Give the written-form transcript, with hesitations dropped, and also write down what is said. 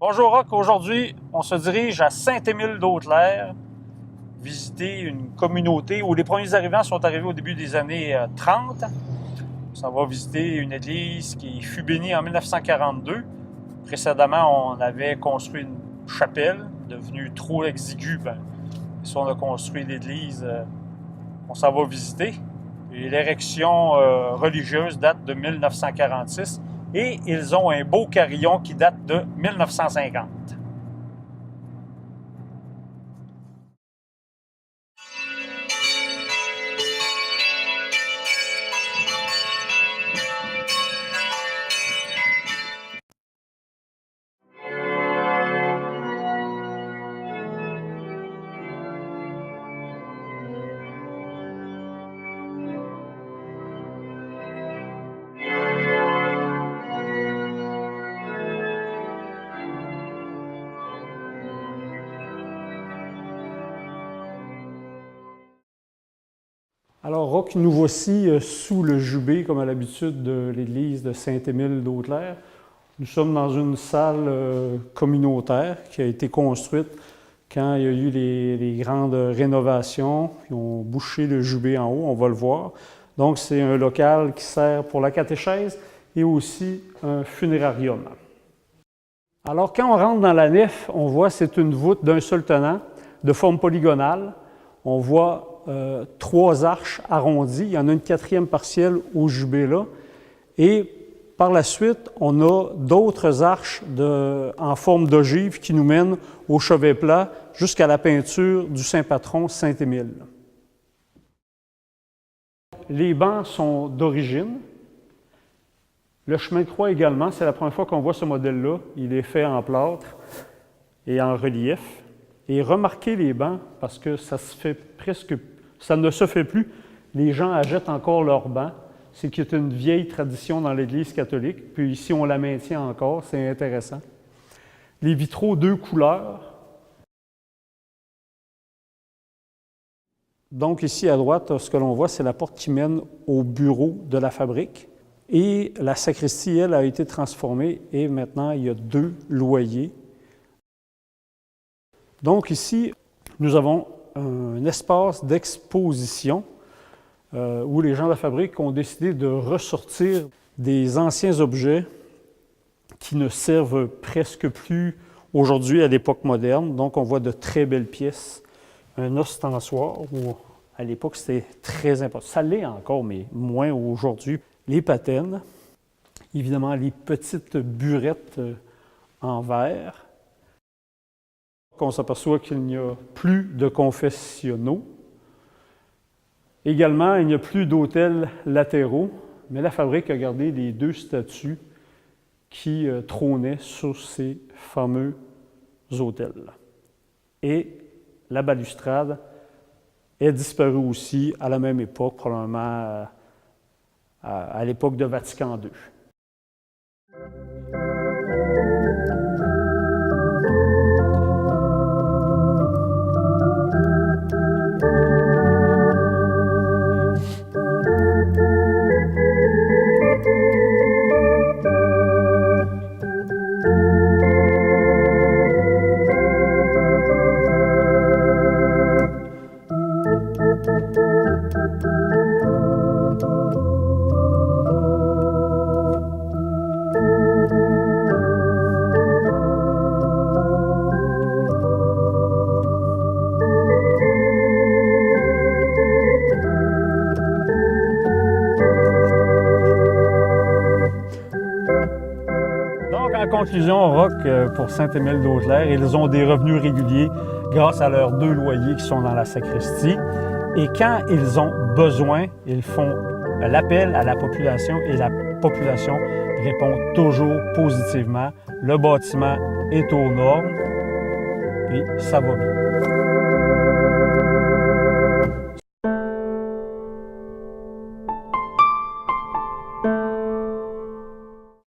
Bonjour Rock, aujourd'hui on se dirige à Saint-Émile-d'Hautelaire, visiter une communauté où les premiers arrivants sont arrivés au début des années 30. On va visiter une église qui fut bénie en 1942. Précédemment, on avait construit une chapelle, devenue trop exiguë. Si on a construit l'église, on s'en va visiter. Et l'érection religieuse date de 1946 et ils ont un beau carillon qui date de 1950. Alors, Rock, nous voici sous le jubé, comme à l'habitude, de l'église de Saint-Émile-d'Hautelaire. Nous sommes dans une salle communautaire qui a été construite quand il y a eu les grandes rénovations, qui ont bouché le jubé en haut, on va le voir. Donc, c'est un local qui sert pour la catéchèse et aussi un funérarium. Alors, quand on rentre dans la nef, on voit que c'est une voûte d'un seul tenant, de forme polygonale. On voit 3 arches arrondies. Il y en a une 4e partielle au jubé là. Et par la suite, on a d'autres arches en forme d'ogive qui nous mènent au chevet plat jusqu'à la peinture du saint patron Saint-Émile. Les bancs sont d'origine. Le chemin de croix également, c'est la première fois qu'on voit ce modèle-là. Il est fait en plâtre et en relief. Et remarquez les bancs, parce que ça ne se fait plus. Les gens achètent encore leurs bancs. C'est une vieille tradition dans l'Église catholique. Puis ici, on la maintient encore. C'est intéressant. Les vitraux 2 couleurs. Donc ici, à droite, ce que l'on voit, c'est la porte qui mène au bureau de la fabrique. Et la sacristie, elle, a été transformée. Et maintenant, il y a 2 loyers. Donc ici, nous avons un espace d'exposition où les gens de la fabrique ont décidé de ressortir des anciens objets qui ne servent presque plus aujourd'hui à l'époque moderne. Donc on voit de très belles pièces, un ostensoir où à l'époque c'était très important. Ça l'est encore, mais moins aujourd'hui. Les patènes, évidemment les petites burettes en verre. On s'aperçoit qu'il n'y a plus de confessionnaux. Également, il n'y a plus d'autels latéraux, mais la fabrique a gardé les 2 statues qui trônaient sur ces fameux autels. Et la balustrade est disparue aussi à la même époque, probablement à l'époque de Vatican II. Donc, en conclusion, Rock, pour Saint-Émile-d'Hautelaire, ils ont des revenus réguliers grâce à leurs 2 loyers qui sont dans la sacristie. Et quand ils ont besoin, ils font l'appel à la population et la population répond toujours positivement. Le bâtiment est aux normes et ça va bien.